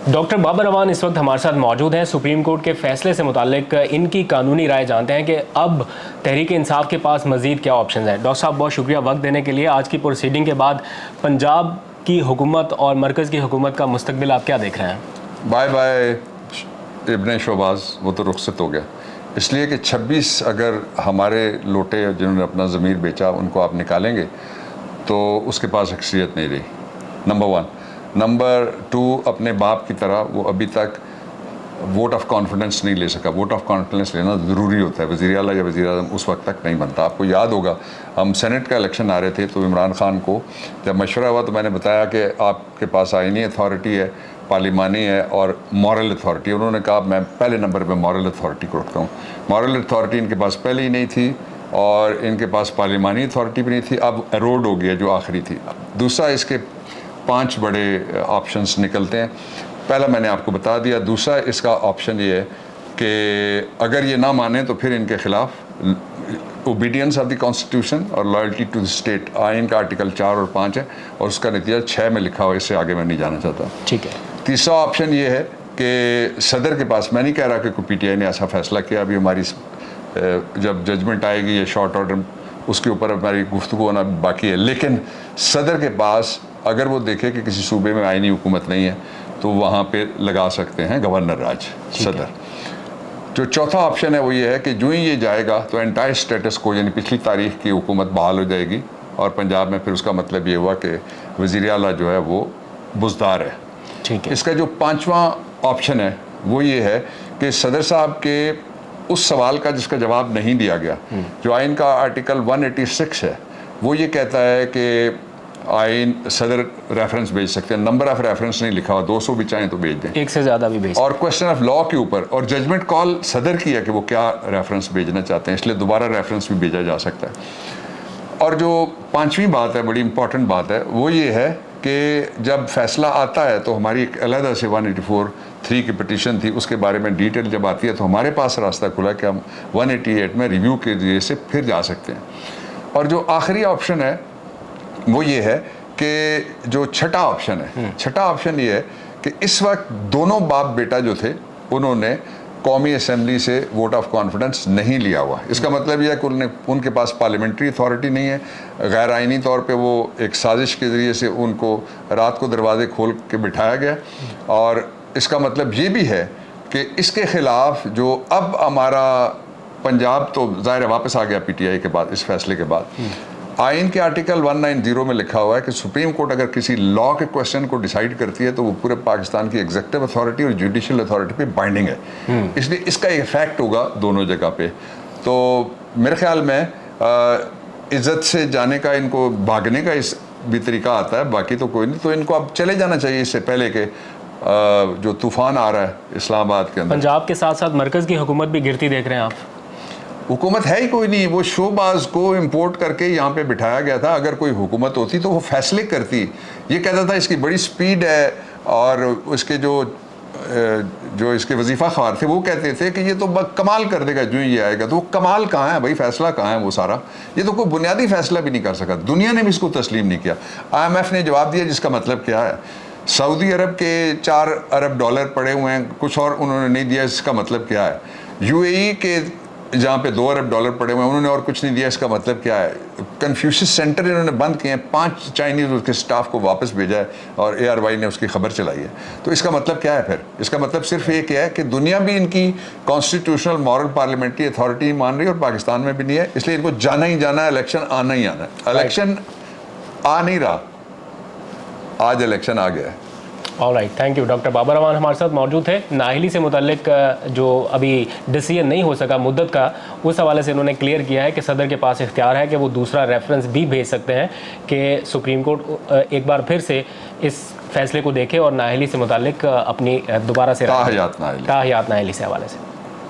Doctor Babar امان اس وقت ہمارے ساتھ موجود ہیں. سپریم کورٹ کے فیصلے سے متعلق ان کی قانونی رائے جانتے ہیں کہ اب تحریک انصاف کے پاس مزید کیا آپشنز ہیں. ڈاکٹر صاحب بہت شکریہ وقت دینے کے لیے. آج کی پروسیڈنگ کے بعد پنجاب کی حکومت اور مرکز کی حکومت کا مستقبل آپ کیا دیکھ رہے ہیں؟ بائے بائے ابن شہباز، وہ تو رخصت ہو گیا، اس لیے کہ 26 اگر ہمارے لوٹے جنہوں نے اپنا ضمیر بیچا ان کو آپ نکالیں گے تو اس کے پاس اکثریت نہیں رہی، نمبر 1. نمبر 2، اپنے باپ کی طرح وہ ابھی تک ووٹ آف کانفیڈنس نہیں لے سکا. ووٹ آف کانفیڈنس لینا ضروری ہوتا ہے. وزیر اعلیٰ یا وزیر اعظم اس وقت تک نہیں بنتا. آپ کو یاد ہوگا ہم سینٹ کا الیکشن آ رہے تھے تو عمران خان کو جب مشورہ ہوا تو میں نے بتایا کہ آپ کے پاس آئینی اتھارٹی ہے، پارلیمانی ہے اور مورل اتھارٹی. انہوں نے کہا میں پہلے نمبر پہ مورل اتھارٹی کو رکھتا ہوں. مورل اتھارٹی ان کے پاس پہلے ہی نہیں تھی اور ان کے پاس پارلیمانی اتھارٹی بھی نہیں تھی. اب ایروڈ ہو گیا جو آخری تھی. دوسرا، اس کے 5 بڑے آپشنس نکلتے ہیں. پہلا میں نے آپ کو بتا دیا. دوسرا اس کا آپشن یہ ہے کہ اگر یہ نہ مانیں تو پھر ان کے خلاف اوبیڈینس آف دی کانسٹیٹیوشن اور لائلٹی ٹو دی اسٹیٹ. آئین کا آرٹیکل 4 اور 5 ہے اور اس کا نتیجہ 6 میں لکھا ہوا ہے. اس سے آگے میں نہیں جانا چاہتا. ٹھیک ہے. تیسرا آپشن یہ ہے کہ صدر کے پاس، میں نہیں کہہ رہا کہ کوئی پی ٹی آئی نے ایسا فیصلہ کیا، ابھی ہماری جب ججمنٹ آئے گی یہ شارٹ آرڈر اس کے اوپر ہماری گفتگو ہونا باقی ہے، لیکن صدر کے پاس اگر وہ دیکھے کہ کسی صوبے میں آئینی حکومت نہیں ہے تو وہاں پہ لگا سکتے ہیں گورنر راج صدر. جو چوتھا آپشن ہے وہ یہ ہے کہ جو ہی یہ جائے گا تو انٹائر اسٹیٹس کو، یعنی پچھلی تاریخ کی حکومت بحال ہو جائے گی اور پنجاب میں پھر اس کا مطلب یہ ہوا کہ وزیر اعلیٰ جو ہے وہ بزدار ہے. ٹھیک ہے. اس کا جو 5واں آپشن ہے وہ یہ ہے کہ صدر صاحب کے اس سوال کا جس کا جواب نہیں دیا گیا، جو آئین کا آرٹیکل 186 ہے، وہ یہ کہتا ہے کہ آئین صدر ریفرنس بھیج سکتے ہیں. نمبر آف ریفرنس نہیں لکھا ہوا، 200 بھی چاہیں تو بھیج دیں، 1 سے زیادہ بھی بھیج. اور کوشچن آف لاء کے اوپر اور ججمنٹ کال صدر کی ہے کہ وہ کیا ریفرنس بھیجنا چاہتے ہیں، اس لیے دوبارہ ریفرنس بھی بھیجا جا سکتا ہے. اور جو 5ویں بات ہے، بڑی امپورٹنٹ بات ہے، وہ یہ ہے کہ جب فیصلہ آتا ہے تو ہماری ایک علیحدہ سے 184(3) کی پٹیشن تھی، اس کے بارے میں ڈیٹیل جب آتی ہے تو ہمارے پاس راستہ کھلا کہ ہم 188 میں ریویو کے ذریعے سے پھر جا سکتے ہیں. اور جو آخری آپشن ہے وہ یہ ہے کہ جو چھٹا آپشن یہ ہے کہ اس وقت دونوں باپ بیٹا جو تھے انہوں نے قومی اسمبلی سے ووٹ آف کانفیڈنس نہیں لیا ہوا. اس کا مطلب یہ ہے کہ ان کے پاس پارلیمنٹری اتھارٹی نہیں ہے. غیر آئینی طور پہ وہ ایک سازش کے ذریعے سے ان کو رات کو دروازے کھول کے بٹھایا گیا. اور اس کا مطلب یہ بھی ہے کہ اس کے خلاف جو اب ہمارا پنجاب تو ظاہر واپس آ گیا پی ٹی آئی کے بعد، اس فیصلے کے بعد. آئین کے آرٹیکل 190 میں لکھا ہوا ہے کہ سپریم کورٹ اگر کسی لاء کے کوشچن کو ڈیسائیڈ کرتی ہے تو وہ پورے پاکستان کی ایگزیکٹو اتھارٹی اور جوڈیشل اتھارٹی پہ بائنڈنگ ہے. اس لیے اس کا ایفیکٹ ہوگا دونوں جگہ پہ. تو میرے خیال میں عزت سے جانے کا، ان کو بھاگنے کا اس بھی طریقہ آتا ہے، باقی تو کوئی نہیں. تو ان کو اب چلے جانا چاہیے اس سے پہلے کہ جو طوفان آ رہا ہے اسلام آباد کے اندر. پنجاب کے ساتھ ساتھ مرکز کی حکومت بھی گرتی دیکھ رہے ہیں آپ؟ حکومت ہے ہی کوئی نہیں. وہ شو باز کو امپورٹ کر کے یہاں پہ بٹھایا گیا تھا. اگر کوئی حکومت ہوتی تو وہ فیصلے کرتی. یہ کہتا تھا اس کی بڑی سپیڈ ہے، اور اس کے جو اس کے وظیفہ خوار تھے وہ کہتے تھے کہ یہ تو کمال کر دے گا جو یہ آئے گا. تو وہ کمال کہاں ہے بھائی؟ فیصلہ کہاں ہے وہ سارا؟ یہ تو کوئی بنیادی فیصلہ بھی نہیں کر سکا. دنیا نے بھی اس کو تسلیم نہیں کیا. IMF نے جواب دیا جس کا مطلب کیا ہے. سعودی عرب کے 4 ارب ڈالر پڑے ہوئے ہیں، کچھ اور انہوں نے نہیں دیا، اس کا مطلب کیا ہے. UAE کے جہاں پہ 2 ارب ڈالر پڑے ہوئے ہیں انہوں نے اور کچھ نہیں دیا، اس کا مطلب کیا ہے. کنفیوشس سینٹر انہوں نے بند کیے ہیں، 5 چائنیز اس کے سٹاف کو واپس بھیجا ہے اور ARY نے اس کی خبر چلائی ہے. تو اس کا مطلب کیا ہے پھر؟ اس کا مطلب صرف یہ کیا ہے کہ دنیا بھی ان کی کانسٹیٹیوشنل مورل پارلیمنٹری اتھارٹی مان رہی ہے اور پاکستان میں بھی نہیں ہے. اس لیے ان کو جانا ہی جانا ہے. الیکشن آنا ہی آنا ہے. الیکشن آ نہیں رہا، آج الیکشن آ گیا ہے. All right, thank you. Doctor Babar امان ہمارے ساتھ موجود تھے. نااہلی سے متعلق جو ابھی ڈیسیژن نہیں ہو سکا مدت کا، اس حوالے سے انہوں نے کلیئر کیا ہے کہ صدر کے پاس اختیار ہے کہ وہ دوسرا ریفرنس بھی بھیج سکتے ہیں کہ سپریم کورٹ ایک بار پھر سے اس فیصلے کو دیکھے اور نااہلی سے متعلق اپنی دوبارہ سے تاحیات نااہلی سے حوالے سے